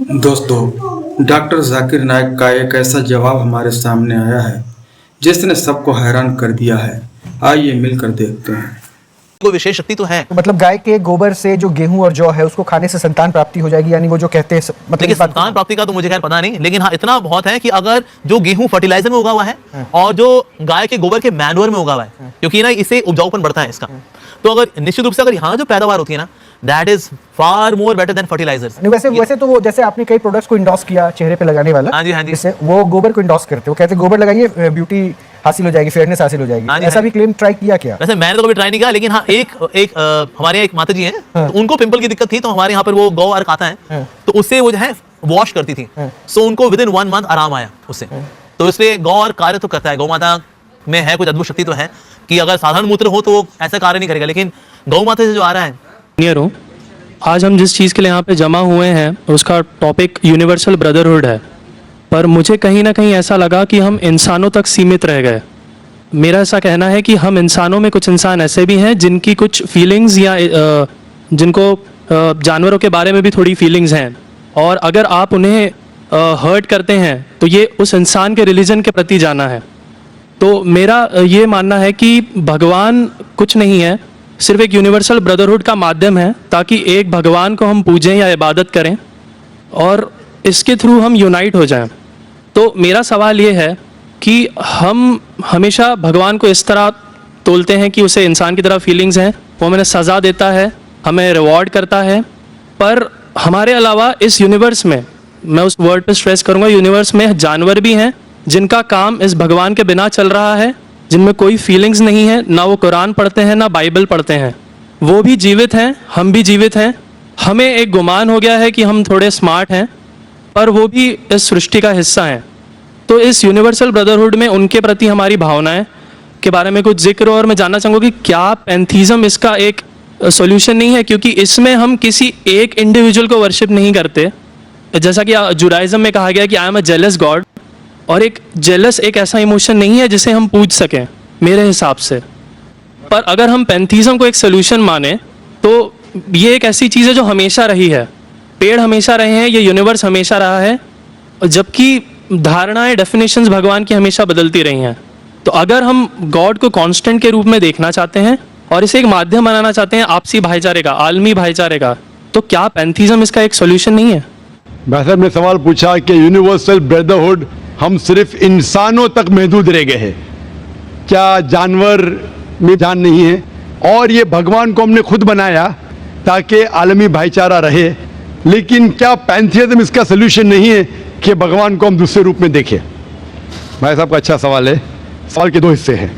दोस्तों, डॉक्टर जाकिर नाइक का एक ऐसा जवाब हमारे सामने आया है जिसने सबको हैरान कर दिया है। आइए मिलकर देखते हैं। कोई विशेष शक्ति तो है। तो मतलब गाय के गोबर से जो गेहूं और जौ है उसको खाने से संतान प्राप्ति हो जाएगी, यानी वो जो कहते हैं मतलब देखिए, संतान प्राप्ति का तो मुझे खैर पता नहीं, लेकिन हाँ इतना बहुत है कि अगर जो गेहूं फर्टिलाइजर में उगा हुआ है और जो गाय के गोबर के मैन्योर में उगा हुआ है, क्योंकि ना इससे उपजाऊपन बढ़ता है इसका, तो अगर निश्चित रूप से अगर यहाँ जो पैदावार होती है ना, that is far more better than fertilisers. वैसे तो वो जैसे आपने कई प्रोडक्ट्स को इंडोर्स किया चेहरे पे लगाने वाला, हाँ जी, जैसे वो गोबर को इंडोर्स करते हैं, वो कहते हैं गोबर लगाइए ब्यूटी हासिल हो जाएगी, फेयरनेस हासिल हो जाएगी। ऐसा भी क्लेम ट्राई किया क्या? वैसे मैंने तो कभी ट्राई नहीं किया, लेकिन हाँ एक हमारे यहाँ एक माता जी हैं, तो उनको पिंपल की दिक्कत थी, तो हमारे यहाँ पर वो गौ अर्क आता है, तो उससे वो जो है वॉश करती थी, सो उनको विद इन 1 मंथ आराम आया उससे। तो इसलिए गौ अर्क कार्य तो करता है, गौ माता में है कुछ अद्भुत शक्ति तो है कि अगर साधारण मूत्र हो तो वो ऐसा कार्य नहीं करेगा, लेकिन गौ माता से जो आ रहा है। आज हम जिस चीज़ के लिए यहाँ पे जमा हुए हैं उसका टॉपिक यूनिवर्सल ब्रदरहुड है, पर मुझे कहीं ना कहीं ऐसा लगा कि हम इंसानों तक सीमित रह गए। मेरा ऐसा कहना है कि हम इंसानों में कुछ इंसान ऐसे भी हैं जिनकी कुछ फीलिंग्स या जिनको जानवरों के बारे में भी थोड़ी फीलिंग्स हैं, और अगर आप उन्हें हर्ट करते हैं तो ये उस इंसान के रिलीजन के प्रति जाना है। तो मेरा ये मानना है कि भगवान कुछ नहीं है, सिर्फ एक यूनिवर्सल ब्रदरहुड का माध्यम है, ताकि एक भगवान को हम पूजें या इबादत करें और इसके थ्रू हम यूनाइट हो जाएं। तो मेरा सवाल ये है कि हम हमेशा भगवान को इस तरह तोलते हैं कि उसे इंसान की तरह फीलिंग्स हैं, वो हमें सज़ा देता है, हमें रिवॉर्ड करता है, पर हमारे अलावा इस यूनिवर्स में, मैं उस वर्ड पे स्ट्रेस करूँगा, यूनिवर्स में जानवर भी हैं जिनका काम इस भगवान के बिना चल रहा है, जिनमें कोई फीलिंग्स नहीं है, ना वो कुरान पढ़ते हैं ना बाइबल पढ़ते हैं, वो भी जीवित हैं, हम भी जीवित हैं। हमें एक गुमान हो गया है कि हम थोड़े स्मार्ट हैं, पर वो भी इस सृष्टि का हिस्सा हैं। तो इस यूनिवर्सल ब्रदरहुड में उनके प्रति हमारी भावनाएं के बारे में कुछ जिक्र, और मैं जानना चाहूँगा कि क्या पैंथीज़म इसका एक सॉल्यूशन नहीं है, क्योंकि इसमें हम किसी एक इंडिविजुअल को वर्शिप नहीं करते। जैसा कि जुडाइज़म में कहा गया कि I am a jealous God, और एक जेलस एक ऐसा इमोशन नहीं है जिसे हम पूज सकें मेरे हिसाब से। पर अगर हम पैंथीज़म को एक सोल्यूशन माने तो ये एक ऐसी चीज़ है जो हमेशा रही है, पेड़ हमेशा रहे हैं, ये यूनिवर्स हमेशा रहा है, जबकि धारणाएं डेफिनेशंस भगवान की हमेशा बदलती रही हैं। तो अगर हम गॉड को कांस्टेंट के रूप में देखना चाहते हैं और इसे एक माध्यम बनाना चाहते हैं आपसी भाईचारे का, आलमी भाईचारे का, तो क्या पैंथीज़म इसका एक सोल्यूशन नहीं है? भाई साहब ने सवाल पूछा कि यूनिवर्सल ब्रदरहुड हम सिर्फ इंसानों तक महदूद रह गए हैं, क्या जानवर में जान नहीं है? और ये भगवान को हमने खुद बनाया ताकि आलमी भाईचारा रहे, लेकिन क्या पैंथीज़म इसका सोल्यूशन नहीं है कि भगवान को हम दूसरे रूप में देखें? भाई साहब का अच्छा सवाल है। सवाल के 2 हिस्से हैं।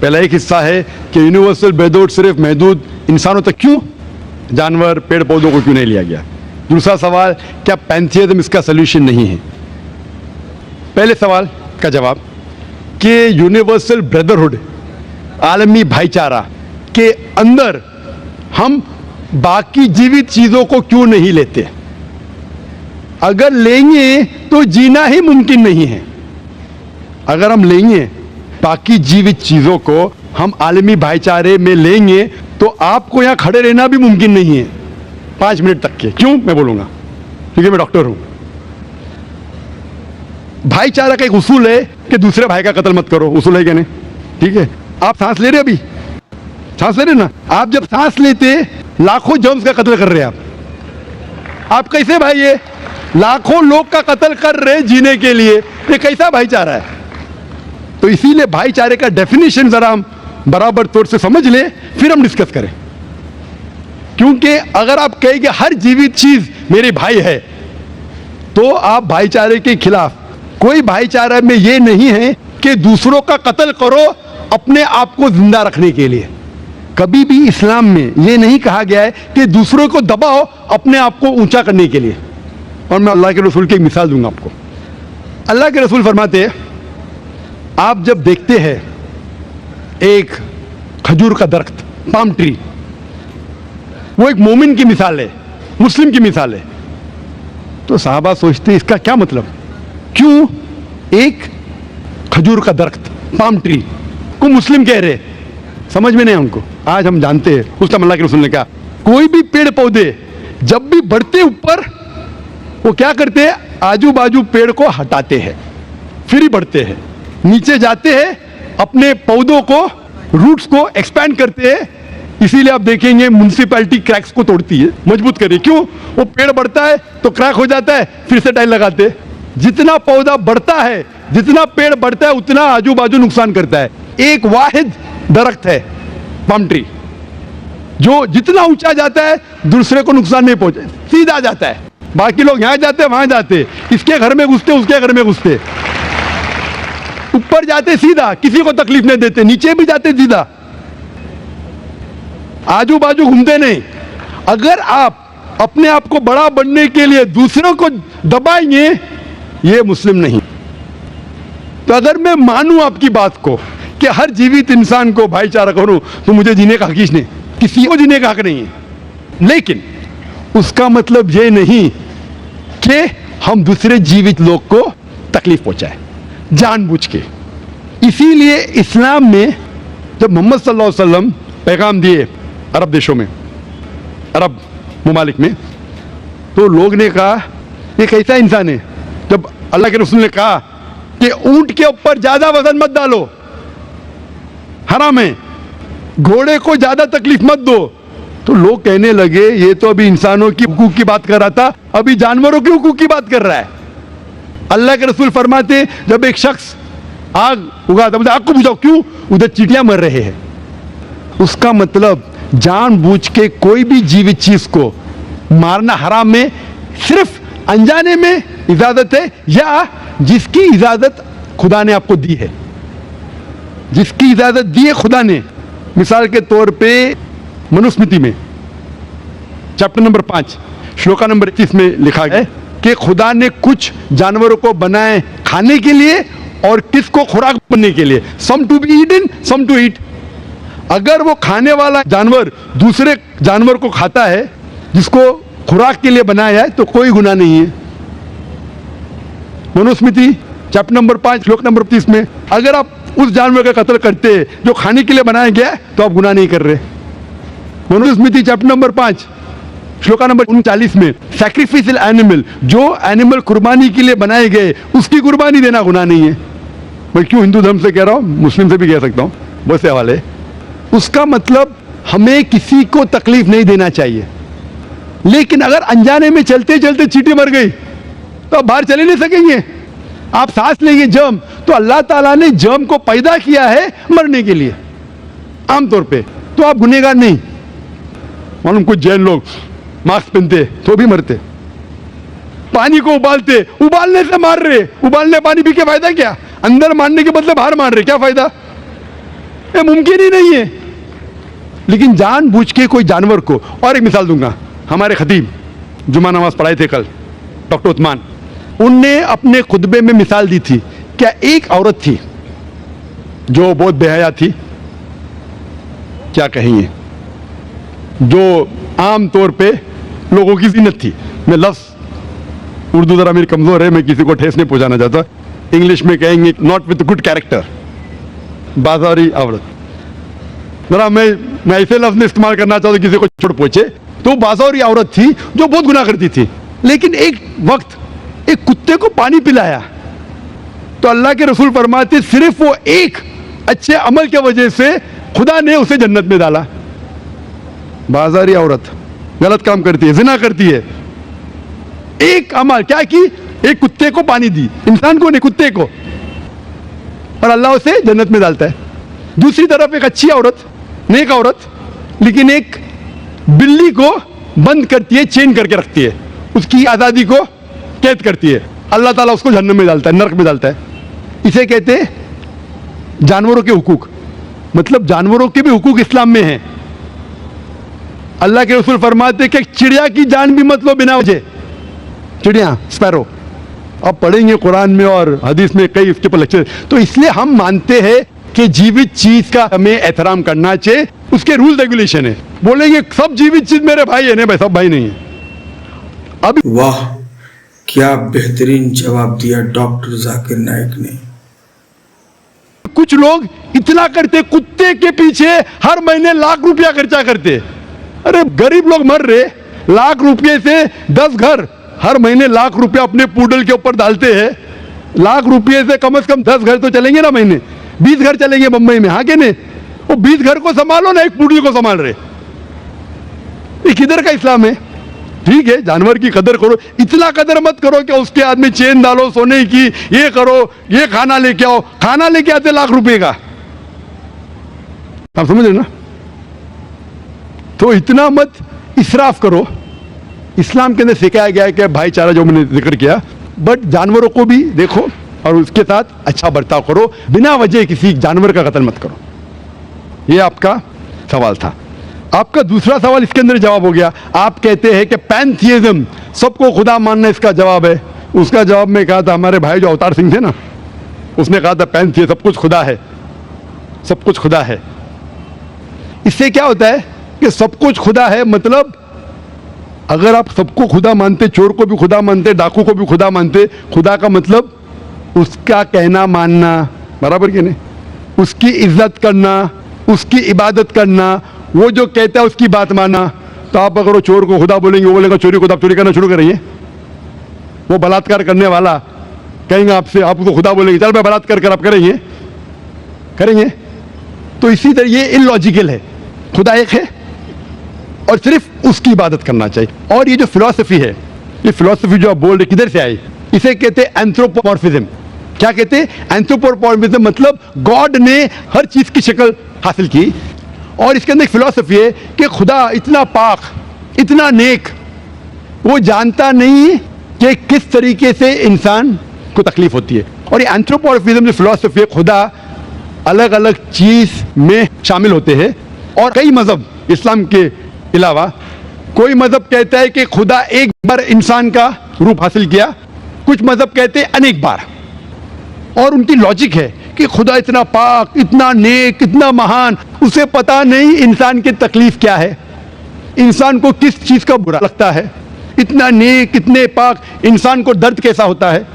पहला एक हिस्सा है कि यूनिवर्सल ब्रदरहुड सिर्फ महदूद इंसानों तक क्यों, जानवर पेड़ पौधों को क्यों नहीं लिया गया? दूसरा सवाल, क्या पैंथीज़म इसका सोल्यूशन नहीं है? पहले सवाल का जवाब कि यूनिवर्सल ब्रदरहुड, आलमी भाईचारा के अंदर हम बाकी जीवित चीज़ों को क्यों नहीं लेते? अगर लेंगे तो जीना ही मुमकिन नहीं है। अगर हम लेंगे बाकी जीवित चीज़ों को, हम आलमी भाईचारे में लेंगे, तो आपको यहाँ खड़े रहना भी मुमकिन नहीं है 5 मिनट तक के। क्यों मैं बोलूँगा? क्योंकि मैं डॉक्टर हूँ। भाईचारा का एक उसूल है कि दूसरे भाई का कत्ल मत करो, उसूल है क्या नहीं? ठीक है, आप सांस ले रहे, अभी सांस ले रहे ना, आप जब सांस लेते लाखों जर्म्स का कत्ल कर रहे हैं आप कैसे भाई? ये लाखों लोग का कत्ल कर रहे जीने के लिए, ये कैसा भाईचारा है? तो इसीलिए भाईचारे का डेफिनेशन जरा हम बराबर तौर से समझ ले, फिर हम डिस्कस करें। क्योंकि अगर आप कहेंगे हर जीवित चीज मेरे भाई है, तो आप भाईचारे के खिलाफ। कोई भाईचारा में ये नहीं है कि दूसरों का कत्ल करो अपने आप को जिंदा रखने के लिए। कभी भी इस्लाम में ये नहीं कहा गया है कि दूसरों को दबाओ अपने आप को ऊंचा करने के लिए। और मैं अल्लाह के रसूल की एक मिसाल दूंगा आपको। अल्लाह के रसूल फरमाते हैं, आप जब देखते हैं एक खजूर का दरख्त, पाम ट्री, वो एक मोमिन की मिसाल है, मुस्लिम की मिसाल है, तो साहबा सोचते हैं इसका क्या मतलब? क्यों एक खजूर का दरख्त, पाम ट्री को मुस्लिम कह रहे? समझ में नहीं हमको। आज हम जानते हैं, उस टाइम अल्लाह के रसूल ने कहा कोई भी पेड़ पौधे जब भी बढ़ते ऊपर वो क्या करते हैं, आजू बाजू पेड़ को हटाते हैं, फिर ही बढ़ते हैं, नीचे जाते हैं, अपने पौधों को, रूट्स को एक्सपैंड करते हैं। इसीलिए आप देखेंगे म्युनिसिपैलिटी क्रैक्स को तोड़ती है, मजबूत करे। क्यों? वो पेड़ बढ़ता है तो क्रैक हो जाता है, फिर से टाइल लगाते हैं। जितना पौधा बढ़ता है, जितना पेड़ बढ़ता है, उतना आजू बाजू नुकसान करता है। एक वाहिद दरख्त है पाम ट्री, जो जितना ऊंचा जाता है दूसरे को नुकसान नहीं पहुंचे, सीधा जाता है। बाकी लोग यहां जाते वहां जाते, इसके घर में घुसते उसके घर में घुसते, ऊपर जाते सीधा, किसी को तकलीफ नहीं देते, नीचे भी जाते सीधा, आजू बाजू घूमते नहीं। अगर आप अपने आप को बड़ा बनने के लिए दूसरों को दबाएंगे, ये मुस्लिम नहीं। तो अगर मैं मानूं आपकी बात को कि हर जीवित इंसान को भाईचारा करूं, तो मुझे जीने का हक नहीं, किसी को जीने का हक नहीं है। लेकिन उसका मतलब ये नहीं कि हम दूसरे जीवित लोग को तकलीफ पहुंचाए जानबूझ के। इसीलिए इस्लाम में जब मोहम्मद सल्लल्लाहु अलैहि वसल्लम पैगाम दिए अरब देशों में, अरब मुमालिक में, तो लोग ने कहा ये कैसा इंसान है। जब अल्लाह के रसूल ने कहा कि ऊंट के ऊपर ज्यादा वजन मत डालो, हराम है, घोड़े को ज्यादा तकलीफ मत दो, तो लोग कहने लगे ये तो अभी इंसानों की हुकूक की बात कर रहा था, अभी जानवरों की हुकूक की बात कर रहा है। अल्लाह के रसूल फरमाते जब एक शख्स आग उगाता, मुझे आग को बुझाओ, क्यों? उधर चींटियां मर रहे हैं। उसका मतलब जानबूझ के कोई भी जीवित चीज को मारना हराम में सिर्फ अनजाने में इजाजत है, या जिसकी इजाजत खुदा ने आपको दी है, जिसकी इजाजत दी है खुदा ने। मिसाल के तौर पे मनुस्मृति में चैप्टर नंबर 5 श्लोका नंबर 31 में लिखा गया है कि खुदा ने कुछ जानवरों को बनाए खाने के लिए और किसको खुराक बनने के लिए, some to be eaten some to eat. अगर वो खाने वाला जानवर दूसरे जानवर को खाता है जिसको खुराक के लिए बनाया है, तो कोई गुनाह नहीं है। मनुस्मृति चैप्टर नंबर 5 श्लोक नंबर 30 में अगर आप उस जानवर का कत्ल करते हैं जो खाने के लिए बनाया गया है, तो आप गुनाह नहीं कर रहे। Manusmriti chapter number 5 shloka number 39 में सैक्रिफिशियल एनिमल, जो एनिमल कुर्बानी के लिए बनाए गए, उसकी कुर्बानी देना गुनाह नहीं है। मैं क्यों हिंदू धर्म से कह रहा हूं, मुस्लिम से भी कह सकता हूं, बहुत से हवाले। उसका मतलब हमें किसी को तकलीफ नहीं देना चाहिए। लेकिन अगर अनजाने में चलते चलते चींटी मर गई तो आप बाहर चले नहीं सकेंगे। आप सांस लेंगे जर्म, तो अल्लाह ताला ने जर्म को पैदा किया है मरने के लिए आमतौर पे, तो आप गुनहगार नहीं। मालूम कुछ जैन लोग मास्क पहनते तो भी मरते, पानी को उबालते, उबालने से मार रहे, उबालने पानी पी के फायदा क्या? अंदर मारने के बदले बाहर मार रहे, क्या फायदा? ये मुमकिन ही नहीं है। लेकिन जानबूझ के कोई जानवर को, और एक मिसाल दूंगा, हमारे खतीब जुमा नमाज पढ़ाए थे कल, डॉक्टर उस्मान, उनने अपने खुतबे में मिसाल दी थी। क्या एक औरत थी जो बहुत बेहया थी, क्या कहेंगे, जो आम तौर पे लोगों की जीनत थी। मैं लफ्ज़ उर्दू ज़रा मेरी कमज़ोर है, मैं किसी को ठेस नहीं पहुंचाना चाहता। इंग्लिश में कहेंगे नॉट विद गुड कैरेक्टर, बाजारी औरत। ज़रा मैं ऐसे लफ्ज़ में इस्तेमाल करना चाहता किसी को चोट पहुंचे, तो बाजारी औरत थी जो बहुत गुनाह करती थी। लेकिन एक वक्त एक कुत्ते को पानी पिलाया, तो अल्लाह के रसूल फरमाते सिर्फ वो एक अच्छे अमल की वजह से खुदा ने उसे जन्नत में डाला। बाजारी औरत गलत काम करती है, जिना करती है, एक अमल क्या की, एक कुत्ते को पानी दी, इंसान को नहीं कुत्ते को, और अल्लाह उसे जन्नत में डालता है। दूसरी तरफ एक अच्छी औरत, नेक औरत, लेकिन एक बिल्ली को बंद करती है, चेन करके रखती है, उसकी आज़ादी को कैद करती है, अल्लाह ताला उसको जहन्नम में डालता है, नरक में डालता है। इसे कहते हैं जानवरों के हुकूक। मतलब जानवरों के भी हुकूक इस्लाम में हैं। अल्लाह के रसूल फरमाते कि चिड़िया की जान भी मत लो बिना वजह, चिड़िया स्पैरो, अब पढ़ेंगे कुरान में और हदीस में कई इसके पर लेक्चर। तो इसलिए हम मानते हैं कि जीवित चीज का हमें एहतराम करना चाहिए, उसके रूल रेगुलेशन है। बोलेंगे सब जीवित चीज मेरे भाई है, नहीं भाई सब भाई नहीं है। अब वाह, क्या बेहतरीन जवाब दिया डॉक्टर जाकिर नाइक ने। कुछ लोग इतना करते, कुत्ते के पीछे हर महीने लाख रुपया खर्चा करते। अरे गरीब लोग मर रहे, लाख रुपये से 10 घर हर महीने लाख रुपया अपने पूडल के ऊपर डालते हैं, लाख रुपये से कम 10 घर तो चलेंगे ना महीने, 20 घर चलेंगे मुंबई में, हाँ के नहीं? वो 20 घर को संभालो ना, एक पूडल को संभाल रहे। ये किधर का इस्लाम है? ठीक है, जानवर की कदर करो, इतना कदर मत करो कि उसके हाथ में चेन डालो सोने की, ये करो, ये खाना लेके आओ, खाना लेके आते लाख रुपए का, आप समझ रहे ना? तो इतना मत इसराफ करो। इस्लाम के अंदर सिखाया गया है कि भाईचारा, जो मैंने जिक्र किया, बट जानवरों को भी देखो और उसके साथ अच्छा बर्ताव करो, बिना वजह किसी जानवर का कत्ल मत करो। ये आपका सवाल था। आपका दूसरा सवाल इसके अंदर जवाब हो गया। आप कहते हैं कि पैंथियज्म, सबको खुदा मानना, इसका जवाब है। उसका जवाब में कहा था, हमारे भाई जो अवतार सिंह थे ना, उसने कहा था पैंथियज्म, सब कुछ खुदा है, सब कुछ खुदा है। इससे क्या होता है कि सब कुछ खुदा है, मतलब अगर आप सबको खुदा मानते, चोर को भी खुदा मानते, डाकू को भी खुदा मानते, खुदा का मतलब उसका कहना मानना, बराबर कि नहीं? उसकी इज्जत करना, उसकी इबादत करना, वो जो कहता है उसकी बात मानना। तो आप अगर वो चोर को खुदा बोलेंगे, वो बोलेगा चोरी खुदा, चोरी करना शुरू करेंगे। वो बलात्कार करने वाला कहेंगे आपसे, आप उसको खुदा बोलेंगे, चल मैं बलात्कार कर, आप करेंगे? करेंगे? तो इसी तरह ये इलॉजिकल है। खुदा एक है और सिर्फ उसकी इबादत करना चाहिए। और ये जो फिलॉसफी है, ये फिलॉसफी जो आप बोल रहे, किधर से आई? इसे कहते हैं एंथ्रोपोमॉर्फिज्म। क्या कहते हैं? एंथ्रोपोमॉर्फिज्म, मतलब गॉड ने हर चीज की शक्ल हासिल की। और इसके अंदर एक फिलॉसफी है कि खुदा इतना पाक, इतना नेक, वो जानता नहीं कि किस तरीके से इंसान को तकलीफ होती है। और ये एंथ्रोपोमॉर्फिज्म जो फिलॉसफी है, खुदा अलग अलग चीज में शामिल होते हैं। और कई मजहब, इस्लाम के अलावा कोई मजहब कहता है कि खुदा एक बार इंसान का रूप हासिल किया, कुछ मजहब कहते हैं अनेक बार। और उनकी लॉजिक है कि खुदा इतना पाक, इतना नेक, इतना महान, उसे पता नहीं इंसान की तकलीफ क्या है, इंसान को किस चीज का बुरा लगता है। इतना नेक, इतने पाक, इंसान को दर्द कैसा होता है,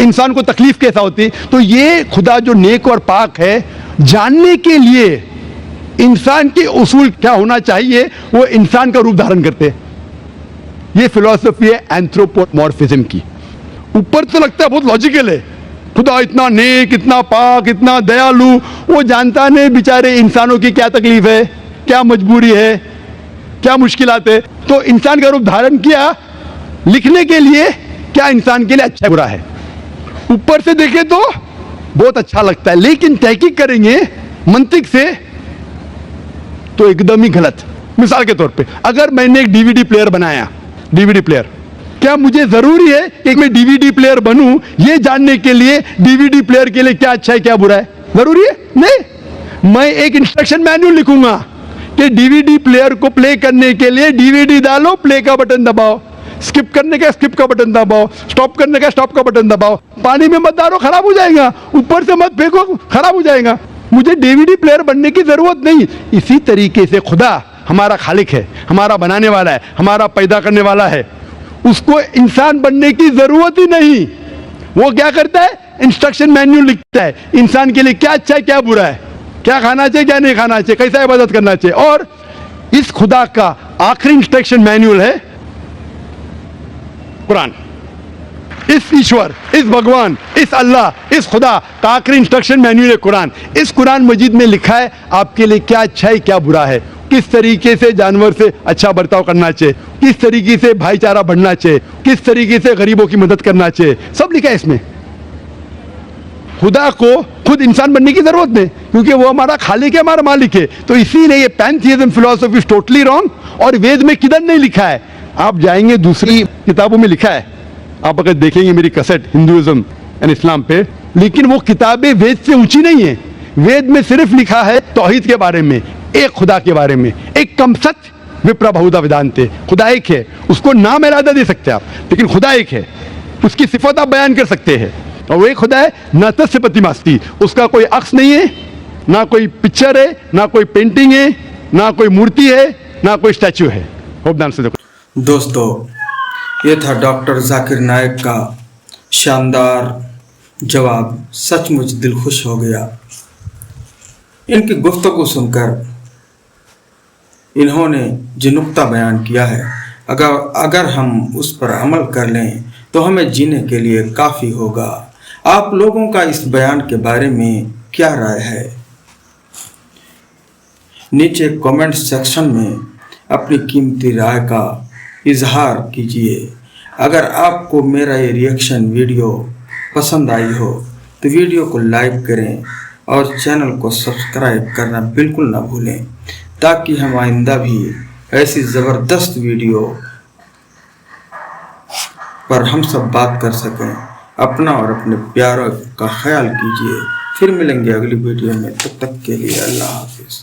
इंसान को तकलीफ कैसा होती है। तो ये खुदा जो नेक और पाक है, जानने के लिए इंसान के उसूल क्या होना चाहिए, वो इंसान का रूप धारण करते हैं। ये फिलॉसफी है एंथ्रोपोमॉर्फिज्म की। ऊपर तो लगता है बहुत लॉजिकल है, खुदा इतना नेक, इतना पाक, इतना दयालु, वो जानता नहीं बेचारे इंसानों की क्या तकलीफ है, क्या मजबूरी है, क्या मुश्किलात है। तो इंसान का रूप धारण किया लिखने के लिए, क्या इंसान के लिए अच्छा बुरा है। ऊपर से देखे तो बहुत अच्छा लगता है, लेकिन तहकीक करेंगे मंतिक से तो एकदम ही गलत। मिसाल के तौर पे, अगर मैंने एक डीवीडी प्लेयर बनाया, डीवीडी प्लेयर, क्या मुझे जरूरी है कि मैं डीवीडी प्लेयर बनूं ये जानने के लिए डीवीडी प्लेयर के लिए क्या अच्छा है क्या बुरा है? जरूरी है? नहीं। मैं एक इंस्ट्रक्शन मैन्युअल लिखूंगा कि डीवीडी प्लेयर को प्ले करने के लिए डीवीडी डालो, प्ले का बटन दबाओ, स्किप करने का स्किप का बटन दबाओ, स्टॉप करने का स्टॉप का बटन दबाओ, पानी में मत डालो खराब हो जाएगा, ऊपर से मत फेंको खराब हो जाएगा। मुझे डीवीडी प्लेयर बनने की जरूरत नहीं। इसी तरीके से खुदा हमारा खालिक है, हमारा बनाने वाला है, हमारा पैदा करने वाला है, उसको इंसान बनने की जरूरत ही नहीं। वो क्या करता है? इंस्ट्रक्शन मैन्युअल लिखता है इंसान के लिए क्या अच्छा है क्या बुरा है, क्या खाना चाहिए क्या नहीं खाना चाहिए, कैसा इबादत करना चाहिए। और इस खुदा का आखिरी इंस्ट्रक्शन मैन्युअल है कुरान। इस ईश्वर, इस भगवान, इस अल्लाह, इस खुदा का आखिरी इंस्ट्रक्शन मैन्युअल है कुरान। इस कुरान मजीद में लिखा है आपके लिए क्या अच्छा है क्या बुरा है, किस तरीके से जानवर से अच्छा बर्ताव करना चाहिए, किस तरीके से भाईचारा बढ़ना चाहिए, किस तरीके से गरीबों की मदद करना चाहिए, सब लिखा है इसमें। खुदा को खुद इंसान बनने की जरूरत नहीं, क्योंकि वो हमारा खालिक है, हमारा मालिक है। तो इसीलिए ये पैंथियज्म फिलॉसफी इज टोटली रॉन्ग। और वेद में किधर नहीं लिखा है, आप जाएंगे दूसरी किताबों में लिखा है, आप अगर देखेंगे मेरी कैसेट हिंदुइज्म एंड इस्लाम पे, लेकिन वो किताबें वेद से ऊंची नहीं है। वेद में सिर्फ लिखा है तौहीद के बारे में, एक खुदा के बारे में, एक कम सत्य विप्रा बहुधा वेदांते, खुदा एक है, उसको नाम इरादा दे सकते हैं आप, लेकिन खुदा एक है, उसकी सिफत आप बयान कर सकते हैं। और वो एक खुदा है, न तस्य प्रतिमास्ति, उसका कोई अक्स नहीं है, ना कोई पिक्चर है, ना कोई पेंटिंग है, ना कोई मूर्ति है, ना कोई स्टैचू है। होप ध्यान से देखो। दोस्तों, ये था डॉक्टर जाकिर नायक का शानदार जवाब। सचमुच दिल खुश हो गया इनकी गुफ्तगू सुनकर। इन्होंने जो नुक्ता बयान किया है अगर हम उस पर अमल कर लें तो हमें जीने के लिए काफ़ी होगा। आप लोगों का इस बयान के बारे में क्या राय है? नीचे कमेंट सेक्शन में अपनी कीमती राय का इजहार कीजिए। अगर आपको मेरा ये रिएक्शन वीडियो पसंद आई हो तो वीडियो को लाइक करें और चैनल को सब्सक्राइब करना बिल्कुल ना भूलें, ताकि हम आइंदा भी ऐसी ज़बरदस्त वीडियो पर हम सब बात कर सकें। अपना और अपने प्यारों का ख्याल कीजिए। फिर मिलेंगे अगली वीडियो में, तब तक के लिए अल्लाह हाफिज़।